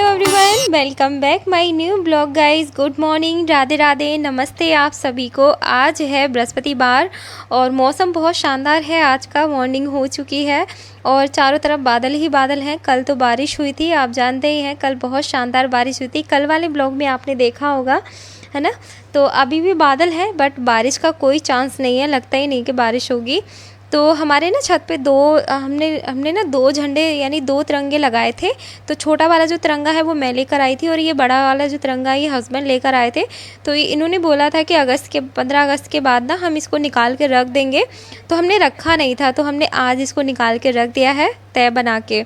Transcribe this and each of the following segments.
Everyone, welcome back my new blog guys. Good morning, Radhe Radhe, नमस्ते आप सभी को। आज है बृहस्पतिवार और मौसम बहुत शानदार है। आज का मॉर्निंग हो चुकी है और चारों तरफ बादल ही बादल हैं। कल तो बारिश हुई थी, आप जानते ही हैं, कल बहुत शानदार बारिश हुई थी। कल वाले ब्लॉग में आपने देखा होगा, है ना। तो अभी भी बादल है बट बारिश का कोई चांस नहीं है, लगता ही नहीं कि बारिश होगी। तो हमारे ना छत पे हमने ना दो झंडे यानी दो तिरंगे लगाए थे। तो छोटा वाला जो तिरंगा है वो मैं लेकर आई थी और ये बड़ा वाला जो तिरंगा है ये हस्बैंड लेकर आए थे। तो इन्होंने बोला था कि 15 अगस्त के बाद ना हम इसको निकाल के रख देंगे। तो हमने रखा नहीं था, तो हमने आज इसको निकाल के रख दिया है तय बना के।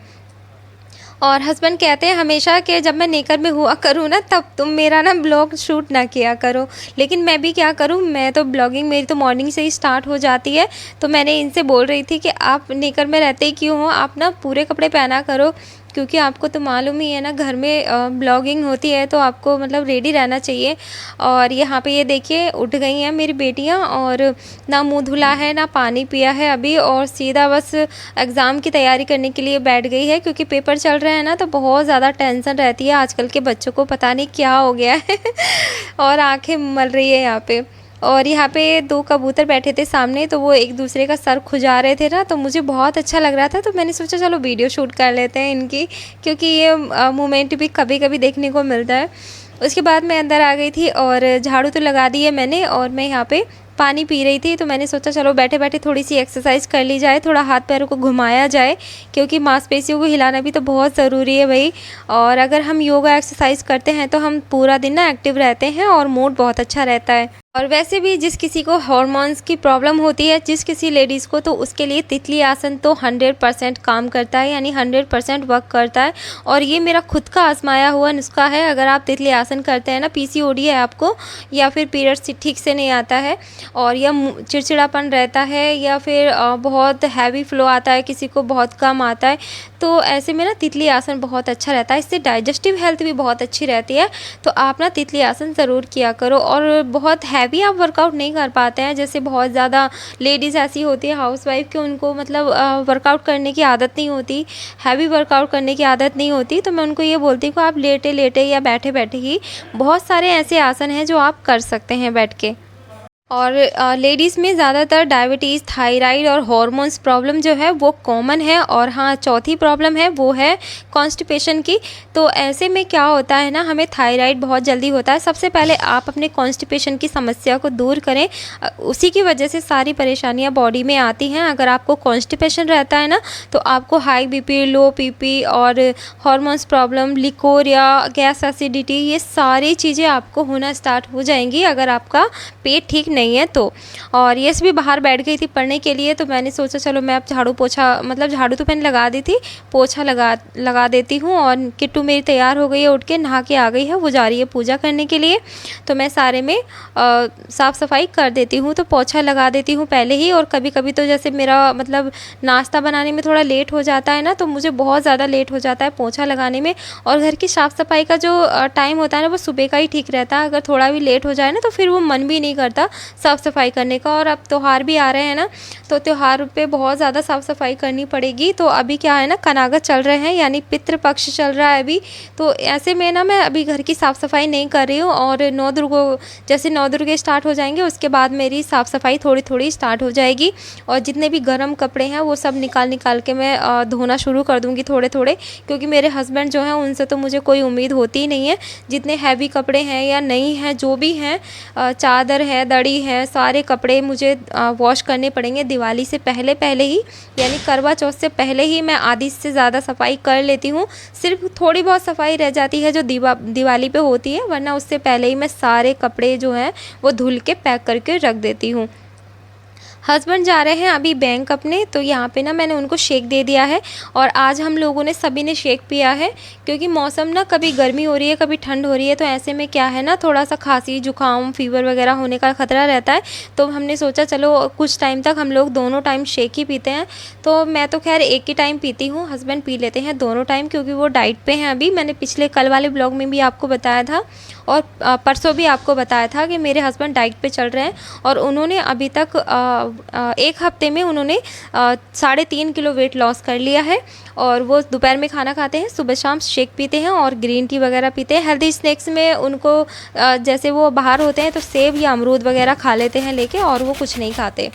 और हस्बैंड कहते हैं हमेशा कि जब मैं नेकर में हुआ करूँ ना तब तुम मेरा ना ब्लॉग शूट ना किया करो। लेकिन मैं भी क्या करूँ, मैं तो ब्लॉगिंग मेरी तो मॉर्निंग से ही स्टार्ट हो जाती है। तो मैंने इनसे बोल रही थी कि आप नेकर में रहते ही क्यों हो, आप ना पूरे कपड़े पहना करो, क्योंकि आपको तो मालूम ही है ना, घर में ब्लॉगिंग होती है तो आपको मतलब रेडी रहना चाहिए। और यहाँ पे ये देखिए उठ गई हैं मेरी बेटियाँ और ना मुंह धुला है ना पानी पिया है अभी, और सीधा बस एग्ज़ाम की तैयारी करने के लिए बैठ गई है। क्योंकि पेपर चल रहे हैं ना, तो बहुत ज़्यादा टेंशन रहती है आजकल के बच्चों को, पता नहीं क्या हो गया है और आंखें मल रही है यहाँ पे। और यहाँ पे दो कबूतर बैठे थे सामने, तो वो एक दूसरे का सर खुजा रहे थे ना, तो मुझे बहुत अच्छा लग रहा था। तो मैंने सोचा चलो वीडियो शूट कर लेते हैं इनकी, क्योंकि ये मोमेंट भी कभी कभी देखने को मिलता है। उसके बाद मैं अंदर आ गई थी और झाड़ू तो लगा दी है मैंने, और मैं यहाँ पे पानी पी रही थी। तो मैंने सोचा चलो बैठे बैठे थोड़ी सी एक्सरसाइज कर ली जाए, थोड़ा हाथ पैरों को घुमाया जाए, क्योंकि मांसपेशियों को हिलाना भी तो बहुत ज़रूरी है भाई। और अगर हम योगा एक्सरसाइज करते हैं तो हम पूरा दिन ना एक्टिव रहते हैं और मूड बहुत अच्छा रहता है। और वैसे भी जिस किसी को हार्मोन्स की प्रॉब्लम होती है, जिस किसी लेडीज़ को, तो उसके लिए तितली आसन तो 100% काम करता है, यानी 100% वर्क करता है। और ये मेरा खुद का आजमाया हुआ नुस्खा है। अगर आप तितली आसन करते हैं ना, पीसीओडी है आपको, या फिर पीरियड्स ठीक से नहीं आता है और या चिड़चिड़ापन रहता है, या फिर बहुत हैवी फ्लो आता है, किसी को बहुत कम आता है, तो ऐसे में ना तितली आसन बहुत अच्छा रहता है। इससे डाइजेस्टिव हेल्थ भी बहुत अच्छी रहती है। तो आप ना तितली आसन ज़रूर किया करो। और बहुत हैवी आप वर्कआउट नहीं कर पाते हैं, जैसे बहुत ज़्यादा लेडीज़ ऐसी होती है हाउसवाइफ कि उनको मतलब वर्कआउट करने की आदत नहीं होती, हैवी वर्कआउट करने की आदत नहीं होती, तो मैं उनको ये बोलती हूँ कि आप लेटे लेटे या बैठे बैठे ही बहुत सारे ऐसे आसन हैं जो आप कर सकते हैं बैठ के। और लेडीज़ में ज़्यादातर डायबिटीज़, थायराइड और हॉर्मोन्स प्रॉब्लम जो है वो कॉमन है। और हाँ, चौथी प्रॉब्लम है वो है कॉन्स्टिपेशन की। तो ऐसे में क्या होता है ना, हमें थायराइड बहुत जल्दी होता है। सबसे पहले आप अपने कॉन्स्टिपेशन की समस्या को दूर करें, उसी की वजह से सारी परेशानियाँ बॉडी में आती हैं। अगर आपको कॉन्स्टिपेशन रहता है ना, तो आपको हाई बीपी, लो बीपी और हॉर्मोन्स प्रॉब्लम, लिकोर या गैस एसिडिटी, ये सारी चीज़ें आपको होना स्टार्ट हो जाएंगी अगर आपका पेट ठीक नहीं है तो। और यस भी बाहर बैठ गई थी पढ़ने के लिए, तो मैंने सोचा चलो मैं अब झाड़ू पोछा, मतलब झाड़ू तो मैंने लगा दी थी, पोछा लगा देती हूँ। और किट्टू मेरी तैयार हो गई है, उठ के नहा के आ गई है, वो जा रही है पूजा करने के लिए। तो मैं सारे में साफ़ सफाई कर देती हूँ, तो पोछा लगा देती हूँ पहले ही। और कभी कभी तो जैसे मेरा मतलब नाश्ता बनाने में थोड़ा लेट हो जाता है ना, तो मुझे बहुत ज़्यादा लेट हो जाता है पोछा लगाने में। और घर की साफ़ सफाई का जो टाइम होता है ना, वो सुबह का ही ठीक रहता है। अगर थोड़ा भी लेट हो जाए ना, तो फिर वो मन भी नहीं करता साफ़ सफाई करने का। और अब त्यौहार भी आ रहे हैं ना, तो त्यौहार पे बहुत ज़्यादा साफ़ सफाई करनी पड़ेगी। तो अभी क्या है ना, कनागत चल रहे हैं, यानी पितृपक्ष चल रहा है अभी। तो ऐसे में ना मैं अभी घर की साफ़ सफाई नहीं कर रही हूँ। और जैसे नौ दुर्गे स्टार्ट हो जाएंगे, उसके बाद मेरी साफ़ सफाई थोड़ी थोड़ी स्टार्ट हो जाएगी। और जितने भी गर्म कपड़े हैं वो सब निकाल के मैं धोना शुरू कर दूँगी थोड़े थोड़े, क्योंकि मेरे हस्बैंड जो हैं उनसे तो मुझे कोई उम्मीद होती ही नहीं है। जितने हैवी कपड़े हैं या नहीं हैं, जो भी हैं, चादर है, दड़ी है, सारे कपड़े मुझे वॉश करने पड़ेंगे दिवाली से पहले पहले ही, यानी करवा चौथ से पहले ही मैं आधी से ज़्यादा सफाई कर लेती हूँ। सिर्फ थोड़ी बहुत सफाई रह जाती है जो दिवाली पे होती है, वरना उससे पहले ही मैं सारे कपड़े जो हैं वो धुल के पैक करके रख देती हूँ। हस्बैंड जा रहे हैं अभी बैंक अपने, तो यहाँ पे ना मैंने उनको शेक दे दिया है। और आज हम लोगों ने सभी ने शेक पिया है, क्योंकि मौसम ना कभी गर्मी हो रही है कभी ठंड हो रही है, तो ऐसे में क्या है ना, थोड़ा सा खांसी जुकाम फीवर वगैरह होने का खतरा रहता है। तो हमने सोचा चलो कुछ टाइम तक हम लोग दोनों टाइम शेक ही पीते हैं। तो मैं तो खैर एक ही टाइम पीती हूँ, हस्बैंड पी लेते हैं दोनों टाइम, क्योंकि वो डाइट पे हैं अभी, मैंने पिछले कल वाले ब्लॉग में भी आपको बताया था। और परसों भी आपको बताया था कि मेरे हस्बैंड डाइट पे चल रहे हैं और उन्होंने अभी तक 1 हफ्ते में उन्होंने 3.5 किलो वेट लॉस कर लिया है। और वो दोपहर में खाना खाते हैं, सुबह शाम शेक पीते हैं और ग्रीन टी वगैरह पीते हैं। हेल्दी स्नैक्स में उनको जैसे वो बाहर होते हैं तो सेब या अमरूद वगैरह खा लेते हैं लेके, और वो कुछ नहीं खाते।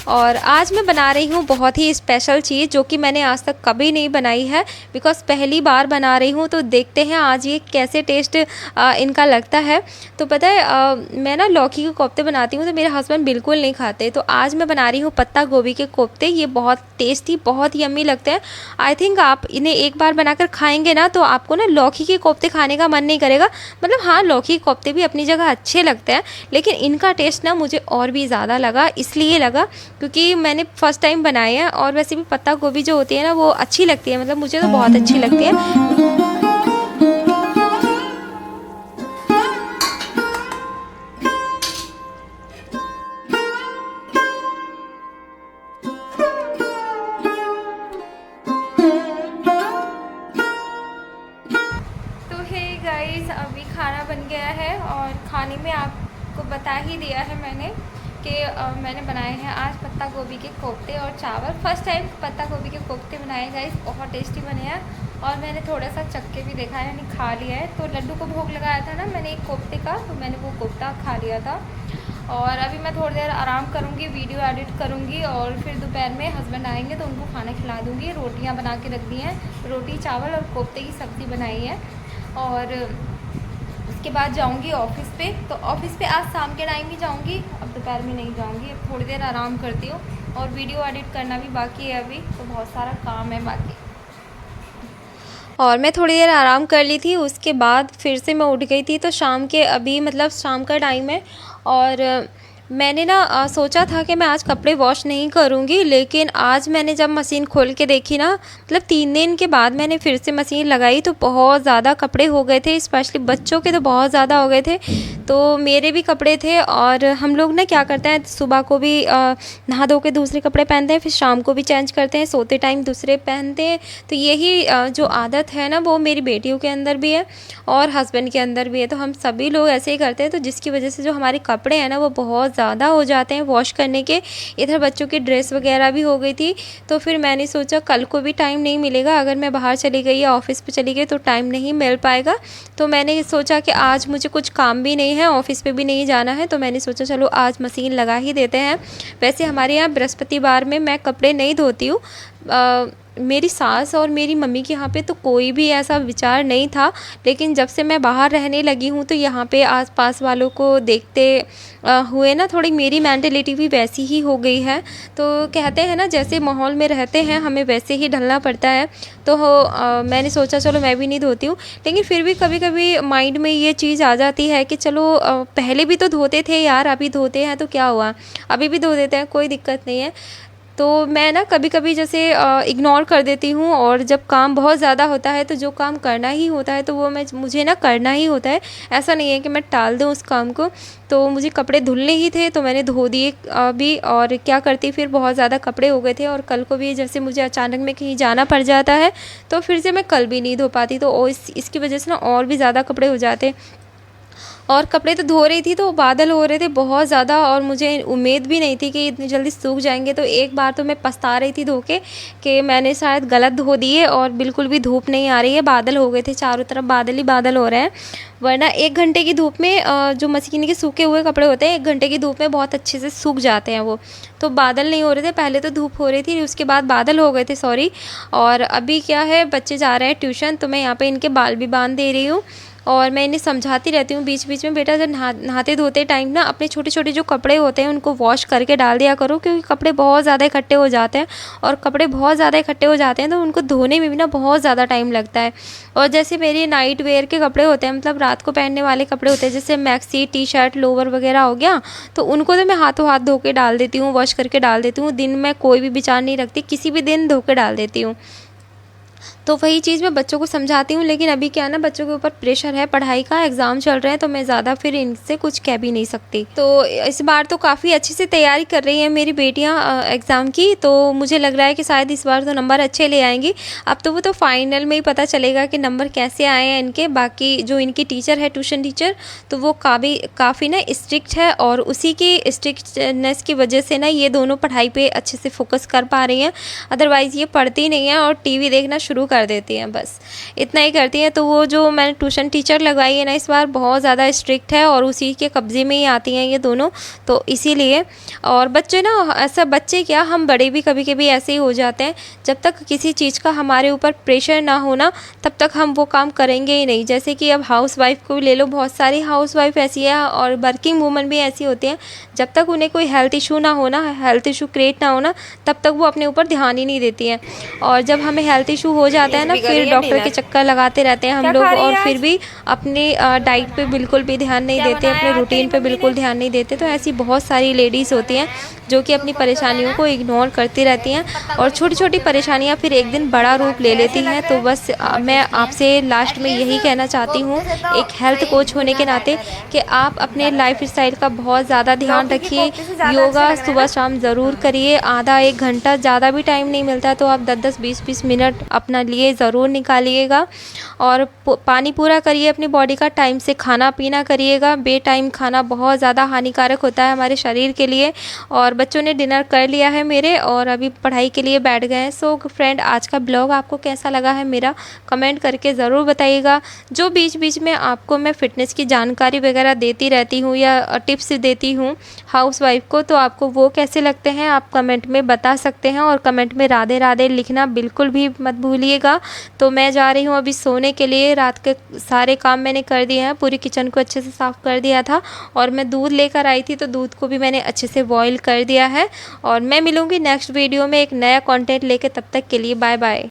और आज मैं बना रही हूँ बहुत ही स्पेशल चीज़ जो कि मैंने आज तक कभी नहीं बनाई है, बिकॉज़ पहली बार बना रही हूँ। तो देखते हैं आज ये कैसे टेस्ट इनका लगता है। तो पता है मैं ना लौकी के कोफ्ते बनाती हूँ तो मेरे हस्बैंड बिल्कुल नहीं खाते। तो आज मैं बना रही हूँ पत्ता गोभी के कोफ्ते। ये बहुत टेस्टी, बहुत यम्मी लगते हैं। आई थिंक आप इन्हें एक बार बनाकर खाएंगे ना तो आपको ना लौकी के कोफ्ते खाने का मन नहीं करेगा। मतलब हाँ, लौकी के कोफ्ते भी अपनी जगह अच्छे लगते हैं, लेकिन इनका टेस्ट ना मुझे और भी ज़्यादा लगा। इसलिए लगा क्योंकि मैंने फ़र्स्ट टाइम बनाए हैं, और वैसे भी पत्ता गोभी जो होती है ना वो अच्छी लगती है, मतलब मुझे तो बहुत अच्छी लगती है। तो हे गाइस, अभी खाना बन गया है और खाने में आपको बता ही दिया है मैंने कि मैंने बनाए हैं आज पत्ता गोभी के कोफ्ते और चावल। फर्स्ट टाइम पत्ता गोभी के कोफ्ते बनाए गाइस, बहुत टेस्टी बने हैं। और मैंने थोड़ा सा चख के भी देखा है, यानी खा लिया है। तो लड्डू को भोग लगाया था ना मैंने एक कोफ्ते का, तो मैंने वो कोफ्ता खा लिया था। और अभी मैं थोड़ी देर आराम करूँगी, वीडियो एडिट करूँगी, और फिर दोपहर में हस्बैंड आएंगे तो उनको खाना खिला दूँगी। रोटियाँ बना के रख दी हैं, रोटी चावल और कोफ्ते की सब्ज़ी बनाई है। और उसके बाद जाऊंगी ऑफिस पे। तो ऑफिस पे आज शाम के टाइम ही जाऊंगी, अब दोपहर में नहीं जाऊंगी। अब थोड़ी देर आराम करती हूँ, और वीडियो एडिट करना भी बाकी है अभी, तो बहुत सारा काम है बाकी। और मैं थोड़ी देर आराम कर ली थी, उसके बाद फिर से मैं उठ गई थी। तो शाम के अभी मतलब शाम का टाइम है, और मैंने ना सोचा था कि मैं आज कपड़े वॉश नहीं करूँगी, लेकिन आज मैंने जब मशीन खोल के देखी ना, मतलब 3 दिन के बाद मैंने फिर से मशीन लगाई तो बहुत ज़्यादा कपड़े हो गए थे। स्पेशली बच्चों के तो बहुत ज़्यादा हो गए थे, तो मेरे भी कपड़े थे। और हम लोग ना क्या करते हैं, सुबह को भी नहा धो के दूसरे कपड़े पहनते हैं, फिर शाम को भी चेंज करते हैं, सोते टाइम दूसरे पहनते हैं। तो यही जो आदत है ना, वो मेरी बेटियों के अंदर भी है और हस्बैंड के अंदर भी है। तो हम सभी लोग ऐसे ही करते हैं, तो जिसकी वजह से जो हमारे कपड़े हैं ना वो बहुत ज़्यादा हो जाते हैं वॉश करने के। इधर बच्चों की ड्रेस वगैरह भी हो गई थी, तो फिर मैंने सोचा कल को भी टाइम नहीं मिलेगा, अगर मैं बाहर चली गई या ऑफिस पे चली गई तो टाइम नहीं मिल पाएगा। तो मैंने सोचा कि आज मुझे कुछ काम भी नहीं है, ऑफिस पे भी नहीं जाना है, तो मैंने सोचा चलो आज मशीन लगा ही देते हैं। वैसे हमारे यहाँ बृहस्पतिवार में मैं कपड़े नहीं धोती हूँ। मेरी सास और मेरी मम्मी के यहाँ पे तो कोई भी ऐसा विचार नहीं था, लेकिन जब से मैं बाहर रहने लगी हूँ तो यहाँ पे आसपास वालों को देखते हुए ना थोड़ी मेरी मेंटलिटी भी वैसी ही हो गई है। तो कहते हैं ना, जैसे माहौल में रहते हैं हमें वैसे ही ढलना पड़ता है। तो मैंने सोचा चलो मैं भी नहीं धोती हूँ, लेकिन फिर भी कभी कभी माइंड में ये चीज़ आ जाती है कि चलो पहले भी तो धोते थे यार, अभी धोते हैं तो क्या हुआ, अभी भी धो देते हैं, कोई दिक्कत नहीं है। तो मैं ना कभी कभी जैसे इग्नोर कर देती हूँ, और जब काम बहुत ज़्यादा होता है तो जो काम करना ही होता है तो वो मुझे ना करना ही होता है। ऐसा नहीं है कि मैं टाल दूँ उस काम को। तो मुझे कपड़े धुलने ही थे तो मैंने धो दिए अभी, और क्या करती, फिर बहुत ज़्यादा कपड़े हो गए थे। और कल को भी जैसे मुझे अचानक में कहीं जाना पड़ जाता है तो फिर से मैं कल भी नहीं धो पाती, तो इसकी वजह से ना और भी ज़्यादा कपड़े हो जाते। और कपड़े तो धो रही थी तो बादल हो रहे थे बहुत ज़्यादा, और मुझे उम्मीद भी नहीं थी कि इतनी जल्दी सूख जाएंगे। तो एक बार तो मैं पछता रही थी धो के कि मैंने शायद गलत धो दिए, और बिल्कुल भी धूप नहीं आ रही है, बादल हो गए थे, चारों तरफ बादल ही बादल हो रहे हैं। वरना 1 घंटे की धूप में जो मशीन के सूखे हुए कपड़े होते हैं 1 घंटे की धूप में बहुत अच्छे से सूख जाते हैं वो। तो बादल नहीं हो रहे थे, पहले तो धूप हो रही थी, उसके बाद बादल हो गए थे, सॉरी। और अभी क्या है, बच्चे जा रहे हैं ट्यूशन, तो मैं यहाँ पे इनके बाल भी बांध दे रही हूँ। और मैं इन्हें समझाती रहती हूँ बीच बीच में, बेटा जब नहाते धोते टाइम ना अपने छोटे छोटे जो कपड़े होते हैं उनको वॉश करके डाल दिया करो, क्योंकि कपड़े बहुत ज़्यादा इकट्ठे हो जाते हैं, और कपड़े बहुत ज़्यादा इकट्ठे हो जाते हैं तो उनको धोने में भी ना बहुत ज़्यादा टाइम लगता है। और जैसे मेरी नाइट वेयर के कपड़े होते हैं, मतलब रात को पहनने वाले कपड़े होते हैं, जैसे मैक्सी, टी शर्ट, लोवर वगैरह हो गया, तो उनको तो मैं हाथों हाथ धो के डाल देती हूँ, वॉश करके डाल देती हूँ। दिन में कोई भी विचार नहीं रखती, किसी भी दिन धो के डाल देती हूँ। तो वही चीज़ मैं बच्चों को समझाती हूँ, लेकिन अभी क्या है ना, बच्चों के ऊपर प्रेशर है, पढ़ाई का एग्ज़ाम चल रहे हैं, तो मैं ज़्यादा फिर इनसे कुछ कह भी नहीं सकती। तो इस बार तो काफ़ी अच्छे से तैयारी कर रही हैं मेरी बेटियाँ एग्ज़ाम की, तो मुझे लग रहा है कि शायद इस बार तो नंबर अच्छे ले आएंगी। अब तो वो तो फाइनल में ही पता चलेगा कि नंबर कैसे आए हैं इनके। बाकी जो इनकी टीचर है, ट्यूशन टीचर, तो वो काफ़ी ना स्ट्रिक्ट है, और उसी की स्ट्रिक्टनेस की वजह से ना ये दोनों पढ़ाई पे अच्छे से फोकस कर पा रही हैं। अदरवाइज़ ये पढ़ती नहीं है और टीवी देखना शुरू कर देती हैं, बस इतना ही करती हैं। तो वो जो मैंने ट्यूशन टीचर लगाई है ना इस बार, बहुत ज़्यादा स्ट्रिक्ट है और उसी के कब्ज़े में ही आती हैं ये दोनों, तो इसीलिए। और बच्चे ना, ऐसा बच्चे क्या, हम बड़े भी कभी कभी ऐसे ही हो जाते हैं। जब तक किसी चीज़ का हमारे ऊपर प्रेशर ना हो ना, तब तक हम वो काम करेंगे ही नहीं। जैसे कि अब हाउस वाइफ को ले लो, बहुत सारी हाउस वाइफ ऐसी है और वर्किंग वूमन भी ऐसी होती हैं, जब तक उन्हें कोई हेल्थ इशू ना हो ना, हेल्थ इशू क्रिएट ना हो ना, तब तक वो अपने ऊपर ध्यान ही नहीं देती हैं। और जब हमें हेल्थ इशू हो जाता है ना, फिर डॉक्टर के चक्कर लगाते रहते हैं हम लोग, और फिर भी अपनी डाइट पे बिल्कुल भी ध्यान नहीं देते, अपने रूटीन पे बिल्कुल ध्यान नहीं देते। तो ऐसी बहुत सारी लेडीज़ होती हैं जो कि अपनी परेशानियों को इग्नोर करती रहती हैं, और छोटी छोटी परेशानियां फिर एक दिन बड़ा रूप ले लेती हैं। तो बस मैं आपसे लास्ट में यही कहना चाहती हूँ, एक हेल्थ कोच होने के नाते, कि आप अपने लाइफ स्टाइल का बहुत ज़्यादा ध्यान रखिए। योगा सुबह शाम ज़रूर करिए, आधा एक घंटा, ज़्यादा भी टाइम नहीं मिलता तो आप 10-10 20-20 मिनट अपना लिए ज़रूर निकालिएगा। और पानी पूरा करिए अपनी बॉडी का, टाइम से खाना पीना करिएगा। बे टाइम खाना बहुत ज़्यादा हानिकारक होता है हमारे शरीर के लिए। और बच्चों ने डिनर कर लिया है मेरे, और अभी पढ़ाई के लिए बैठ गए हैं। सो फ्रेंड, आज का ब्लॉग आपको कैसा लगा है मेरा कमेंट करके ज़रूर बताइएगा। जो बीच बीच में आपको मैं फ़िटनेस की जानकारी वगैरह देती रहती हूँ या टिप्स देती हूँ हाउस वाइफ को, तो आपको वो कैसे लगते हैं आप कमेंट में बता सकते हैं। और कमेंट में राधे राधे लिखना बिल्कुल भी मत भूलिएगा। तो मैं जा रही हूँ अभी सोने के लिए। रात के सारे काम मैंने कर दिए हैं, पूरी किचन को अच्छे से साफ़ कर दिया था, और मैं दूध लेकर आई थी तो दूध को भी मैंने अच्छे से बॉईल कर दिया है। और मैं मिलूँगी नेक्स्ट वीडियो में एक नया कंटेंट लेके, तब तक के लिए बाय बाय।